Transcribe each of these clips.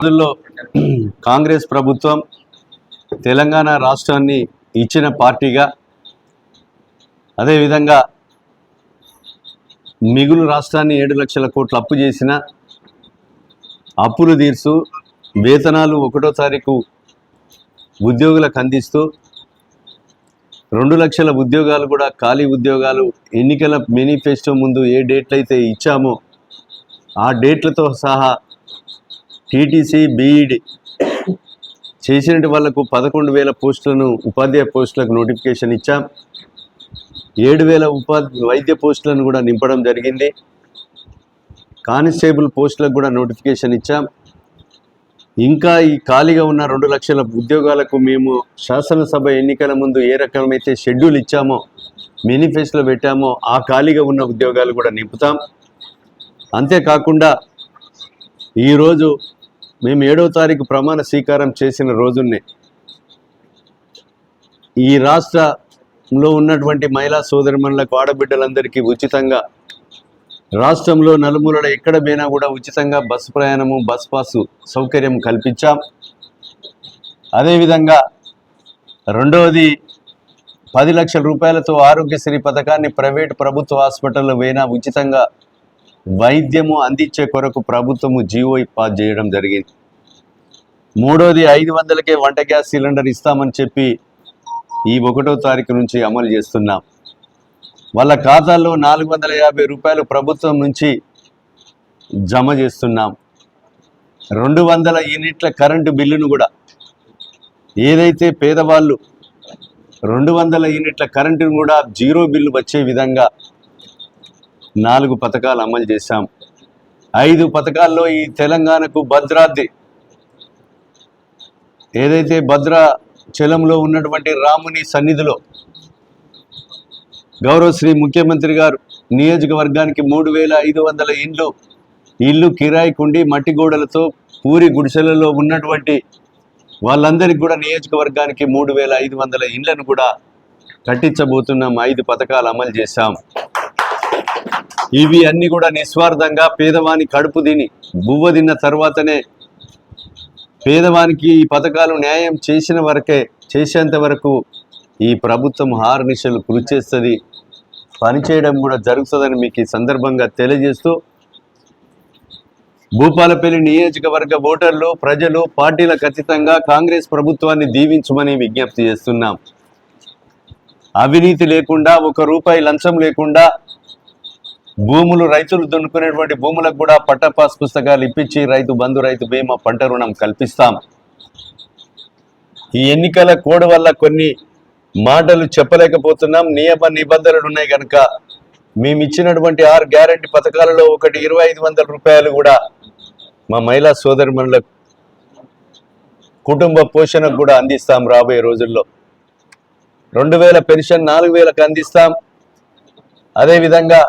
రోజుల్లో కాంగ్రెస్ ప్రభుత్వం తెలంగాణ రాష్ట్రాన్ని ఇచ్చిన పార్టీగా, అదేవిధంగా మిగులు రాష్ట్రాన్ని 7 లక్షల కోట్ల అప్పు చేసిన, అప్పులు తీర్చు వేతనాలు 1వ తారీఖు ఉద్యోగులకు అందిస్తూ 2 లక్షల ఉద్యోగాలు కూడా ఖాళీ ఉద్యోగాలు ఎన్నికల మేనిఫెస్టో ముందు ఏ డేట్లు అయితే ఇచ్చామో ఆ డేట్లతో సహా టీటీసీ బీఈడి చేసినట్టు వాళ్లకు 11,000 పోస్టులను ఉపాధ్యాయ పోస్టులకు నోటిఫికేషన్ ఇచ్చాం. 7,000 వైద్య పోస్టులను కూడా నింపడం జరిగింది. కానిస్టేబుల్ పోస్టులకు కూడా నోటిఫికేషన్ ఇచ్చాం. ఇంకా ఈ ఖాళీగా ఉన్న 2 లక్షల ఉద్యోగాలకు మేము శాసనసభ ఎన్నికల ముందు ఏ రకమైతే షెడ్యూల్ ఇచ్చామో మేనిఫెస్టోలో పెట్టామో ఆ ఖాళీగా ఉన్న ఉద్యోగాలు కూడా నింపుతాం. అంతేకాకుండా ఈరోజు మేము 7వ తారీఖు ప్రమాణ స్వీకారం చేసిన రోజునే ఈ రాష్ట్రంలో ఉన్నటువంటి మహిళా సోదరిమణులకు, ఆడబిడ్డలందరికీ ఉచితంగా రాష్ట్రంలో నలుమూలల ఎక్కడ పోయినా కూడా ఉచితంగా బస్సు ప్రయాణము, బస్ పాసు సౌకర్యం కల్పించాం. అదేవిధంగా రెండవది 10 లక్షల రూపాయలతో ఆరోగ్యశ్రీ పథకాన్ని ప్రైవేటు ప్రభుత్వ హాస్పిటల్లో పోయినా ఉచితంగా వైద్యము అందించే కొరకు ప్రభుత్వము జీవో పాస్ చేయడం జరిగింది. మూడోది 500కే వంట గ్యాస్ సిలిండర్ ఇస్తామని చెప్పి ఈ 1వ తారీఖు నుంచి అమలు చేస్తున్నాం. వాళ్ళ ఖాతాల్లో 450 రూపాయలు ప్రభుత్వం నుంచి జమ చేస్తున్నాం. 200 యూనిట్ల కరెంటు బిల్లును కూడా ఏదైతే పేదవాళ్ళు 200 యూనిట్ల కరెంటును కూడా జీరో బిల్లు వచ్చే విధంగా 4 పథకాలు అమలు చేశాం. 5 పథకాల్లో ఈ తెలంగాణకు భద్రాద్రి ఏదైతే భద్రాచలంలో ఉన్నటువంటి రాముని సన్నిధిలో గౌరవ శ్రీ ముఖ్యమంత్రి గారు నియోజకవర్గానికి 3,500 ఇళ్ళు కిరాయికుండి మట్టి గోడలతో పూరి గుడిసెలలో ఉన్నటువంటి వాళ్ళందరికీ కూడా నియోజకవర్గానికి 3,500 ఇళ్లను కూడా కట్టించబోతున్నాం. 5 పథకాలు అమలు చేశాం. ఇవి అన్ని కూడా నిస్వార్థంగా పేదవాని కడుపు తిని బువ్వ తిన్న తర్వాతనే పేదవానికి ఈ పథకాలు న్యాయం చేసేంత వరకు ఈ ప్రభుత్వం హార్నిశలు కృషి చేస్తుంది, పనిచేయడం కూడా జరుగుతుందని మీకు ఈ సందర్భంగా తెలియజేస్తూ, భూపాలపల్లి నియోజకవర్గ ఓటర్లు, ప్రజలు పార్టీలకు అతీతంగా కాంగ్రెస్ ప్రభుత్వాన్ని దీవించమని విజ్ఞప్తి చేస్తున్నాం. అవినీతి లేకుండా, 1 రూపాయి లంచం లేకుండా భూములు రైతులు దున్నుకునేటువంటి భూములకు కూడా పట్టాపాస్ పుస్తకాలు ఇప్పించి రైతు బంధు, రైతు బీమా, పంట రుణం కల్పిస్తాం. ఈ ఎన్నికల కోడ్ వల్ల కొన్ని మాటలు చెప్పలేకపోతున్నాం. నియమ నిబంధనలు ఉన్నాయి కనుక మేము ఇచ్చినటువంటి 6 గ్యారంటీ పథకాలలో ఒకటి 2,500 రూపాయలు కూడా మా మహిళా సోదరిమణుల కుటుంబ పోషణకు కూడా అందిస్తాం. రాబోయే రోజుల్లో 2,000 పెన్షన్ 4,000కు అందిస్తాం. అదేవిధంగా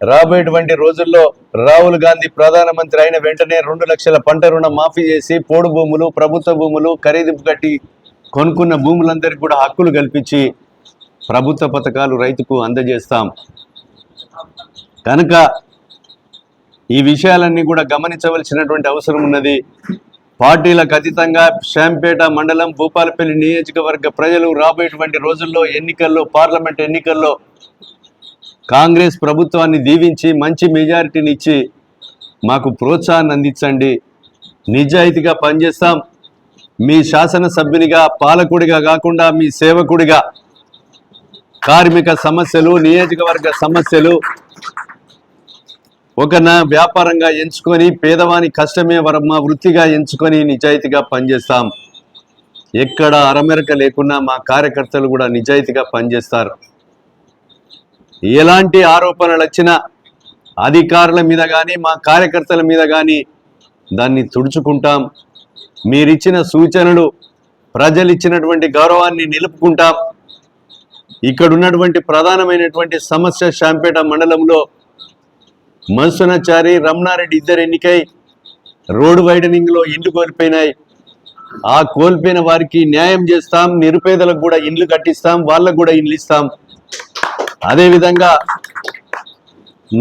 రాబోయేటువంటి రోజుల్లో రాహుల్ గాంధీ ప్రధానమంత్రి అయిన వెంటనే 2 లక్షల పంట రుణం మాఫీ చేసి పోడు భూములు, ప్రభుత్వ భూములు ఖరీదు కట్టి కొనుక్కున్న భూములందరికీ కూడా హక్కులు కల్పించి ప్రభుత్వ పథకాలు రైతుకు అందజేస్తాం. కనుక ఈ విషయాలన్నీ కూడా గమనించవలసినటువంటి అవసరం ఉన్నది. పార్టీలకు అతీతంగా శాంపేట మండలం, భూపాలపల్లి నియోజకవర్గ ప్రజలు రాబోయేటువంటి రోజుల్లో ఎన్నికల్లో, పార్లమెంట్ ఎన్నికల్లో కాంగ్రెస్ ప్రభుత్వాన్ని దీవించి మంచి మెజారిటీని ఇచ్చి మాకు ప్రోత్సాహాన్ని అందించండి. నిజాయితీగా పనిచేస్తాం. మీ శాసనసభ్యునిగా, పాలకుడిగా కాకుండా మీ సేవకుడిగా కార్మిక సమస్యలు, నియోజకవర్గ సమస్యలు ఒక నా వ్యాపారంగా ఎంచుకొని, పేదవాని కష్టమే మా వృత్తిగా ఎంచుకొని నిజాయితీగా పనిచేస్తాం. ఎక్కడ అరమెరక లేకుండా మా కార్యకర్తలు కూడా నిజాయితీగా పనిచేస్తారు. ఎలాంటి ఆరోపణలు వచ్చినా అధికారుల మీద కానీ, మా కార్యకర్తల మీద కానీ దాన్ని తుడుచుకుంటాం. మీరిచ్చిన సూచనలు, ప్రజలు ఇచ్చినటువంటి గౌరవాన్ని నిలుపుకుంటాం. ఇక్కడ ఉన్నటువంటి ప్రధానమైనటువంటి సమస్య శాంపేట మండలంలో మన్సునాచారి, రమణారెడ్డి ఇద్దరు ఎన్నికై రోడ్డు వైడనింగ్లో ఇండ్లు కోల్పోయినాయి. ఆ కోల్పోయిన వారికి న్యాయం చేస్తాం. నిరుపేదలకు కూడా ఇండ్లు కట్టిస్తాం, వాళ్ళకు కూడా ఇండ్లు ఇస్తాం. అదేవిధంగా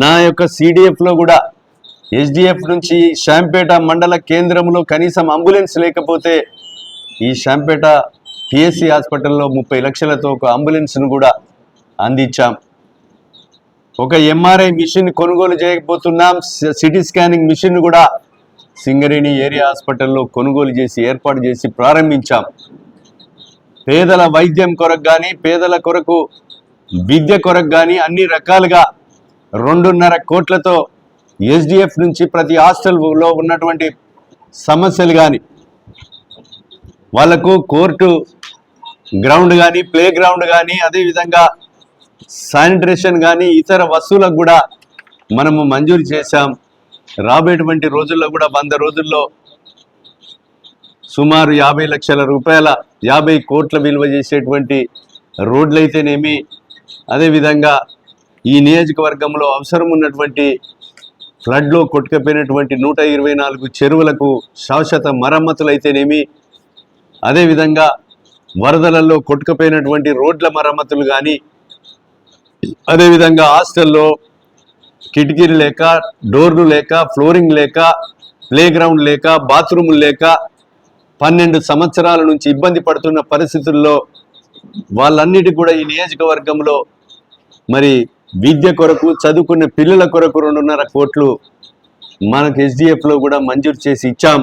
నా యొక్క CDF లో కూడా ఎస్డిఎఫ్ నుంచి శాంపేట మండల కేంద్రంలో కనీసం అంబులెన్స్ లేకపోతే ఈ శాంపేట పిఎస్సి హాస్పిటల్లో 30 లక్షలతో ఒక అంబులెన్స్ను కూడా అందించాం. ఒక ఎంఆర్ఐ మిషన్ కొనుగోలు చేయకపోతున్నాం. సిటీ స్కానింగ్ మిషన్ కూడా సింగరేణి ఏరియా హాస్పిటల్లో కొనుగోలు చేసి ఏర్పాటు చేసి ప్రారంభించాం. పేదల వైద్యం కొరకు కానీ పేదల కొరకు విద్య కొరకు కానీ అన్ని రకాలుగా 2.5 కోట్లతో ఎస్డిఎఫ్ నుంచి ప్రతి హాస్టల్లో ఉన్నటువంటి సమస్యలు కానీ వాళ్లకు కోర్టు గ్రౌండ్ కానీ ప్లే గ్రౌండ్ కానీ అదేవిధంగా శానిటేషన్ కానీ ఇతర వస్తువులకు కూడా మనము మంజూరు చేశాం. రాబోయేటువంటి రోజుల్లో కూడా 100 రోజుల్లో సుమారు 50 లక్షల రూపాయల 50 కోట్ల విలువ చేసేటువంటి రోడ్లు అయితేనేమి, అదేవిధంగా ఈ నియోజకవర్గంలో అవసరం ఉన్నటువంటి ఫ్లడ్లో కొట్టుకుపోయినటువంటి 124 చెరువులకు శాశ్వత మరమ్మతులు అయితేనేమి, అదేవిధంగా వరదలలో కొట్టుకుపోయినటువంటి రోడ్ల మరమ్మతులు కానీ, అదేవిధంగా హాస్టల్లో కిటికీలు లేక, డోర్లు లేక, ఫ్లోరింగ్ లేక, ప్లే గ్రౌండ్ లేక, బాత్రూములు లేక 12 సంవత్సరాల నుంచి ఇబ్బంది పడుతున్న పరిస్థితుల్లో వాళ్ళన్నిటి కూడా ఈ నియోజకవర్గంలో మరి విద్య కొరకు చదువుకునే పిల్లల కొరకు 2.5 కోట్లు మనకు ఎస్డిఎఫ్లో కూడా మంజూరు చేసి ఇచ్చాం.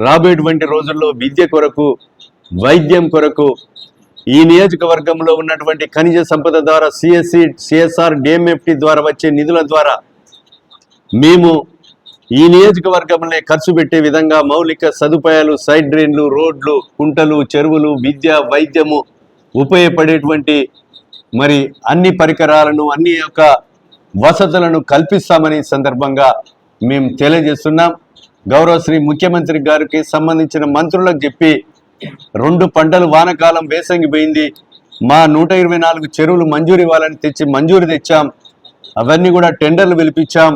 రాబోయేటువంటి రోజుల్లో విద్య కొరకు వైద్యం కొరకు ఈ నియోజకవర్గంలో ఉన్నటువంటి ఖనిజ సంపద ద్వారా సిఎస్సి సిఎస్ఆర్ డిఎంఎఫ్టి ద్వారా వచ్చే నిధుల ద్వారా మేము ఈ నియోజకవర్గంలో ఖర్చు పెట్టే విధంగా మౌలిక సదుపాయాలు, సైడ్ డ్రైన్లు, రోడ్లు, కుంటలు, చెరువులు, విద్య, వైద్యము ఉపయోగపడేటువంటి మరి అన్ని పరికరాలను అన్ని యొక్క వసతులను కల్పిస్తామని సందర్భంగా మేము తెలియజేస్తున్నాం. గౌరవ శ్రీ ముఖ్యమంత్రి గారికి సంబంధించిన మంత్రులకు చెప్పి 2 పంటలు వానకాలం వేసంగి పోయింది, మా 124 చెరువులు మంజూరు ఇవ్వాలని మంజూరు తెచ్చాం. అవన్నీ కూడా టెండర్లు పిలిపించాం.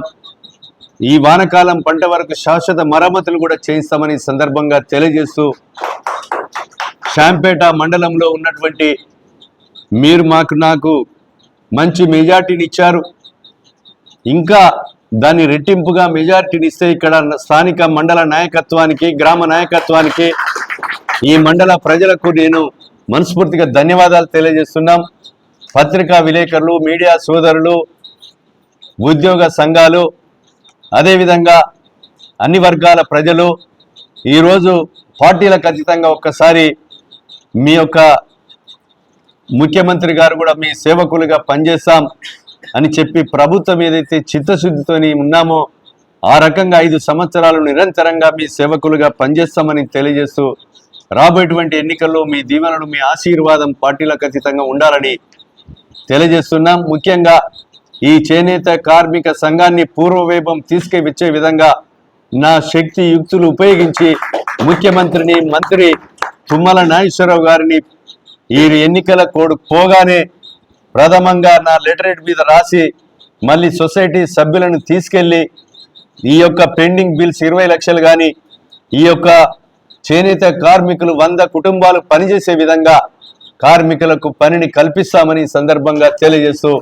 ఈ వానకాలం పంట వరకు శాశ్వత మరమ్మతులు కూడా చేయిస్తామని సందర్భంగా తెలియజేస్తూ, శాంపేట మండలంలో ఉన్నటువంటి మీరు నాకు మంచి మెజార్టీని ఇచ్చారు. ఇంకా దాన్ని రెట్టింపుగా మెజార్టీని ఇస్తే ఇక్కడ స్థానిక మండల నాయకత్వానికి, గ్రామ నాయకత్వానికి, ఈ మండల ప్రజలకు నేను మనస్ఫూర్తిగా ధన్యవాదాలు తెలియజేస్తున్నాం. పత్రికా విలేకరులు, మీడియా సోదరులు, ఉద్యోగ సంఘాలు, అదేవిధంగా అన్ని వర్గాల ప్రజలు ఈరోజు పార్టీలకు అతీతంగా ఒక్కసారి మీ యొక్క ముఖ్యమంత్రి గారు కూడా మీ సేవకులుగా పనిచేస్తాం అని చెప్పి ప్రభుత్వం ఏదైతే చిత్తశుద్ధితోని ఉన్నామో ఆ రకంగా 5 సంవత్సరాలు నిరంతరంగా మీ సేవకులుగా పనిచేస్తామని తెలియజేస్తూ, రాబోయేటువంటి ఎన్నికల్లో మీ దీవెనలు, మీ ఆశీర్వాదం పార్టీలకు అతీతంగా ఉండాలని తెలియజేస్తున్నాం. ముఖ్యంగా ఈ చేనేత కార్మిక సంఘాన్ని పూర్వవైభవం తీసుకువచ్చే విధంగా నా శక్తి యుక్తులు ఉపయోగించి ముఖ్యమంత్రిని, మంత్రి తుమ్మల నాగేశ్వరరావు గారిని ఈ ఎన్నికల కోడ్ పోగానే ప్రథమంగా నా లెటరేట్ మీద రాసి మళ్ళీ సొసైటీ సభ్యులను తీసుకెళ్ళి ఈ యొక్క పెండింగ్ బిల్స్ 20 లక్షలు కానీ, ఈ యొక్క చేనేత కార్మికులు 100 కుటుంబాలు పనిచేసే విధంగా కార్మికులకు పనిని కల్పిస్తామని సందర్భంగా తెలియజేస్తూ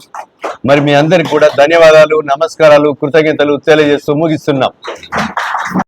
మరి మీ అందరికి కూడా ధన్యవాదాలు, నమస్కారాలు, కృతజ్ఞతలు తెలియజేస్తూ ముగిస్తున్నాం.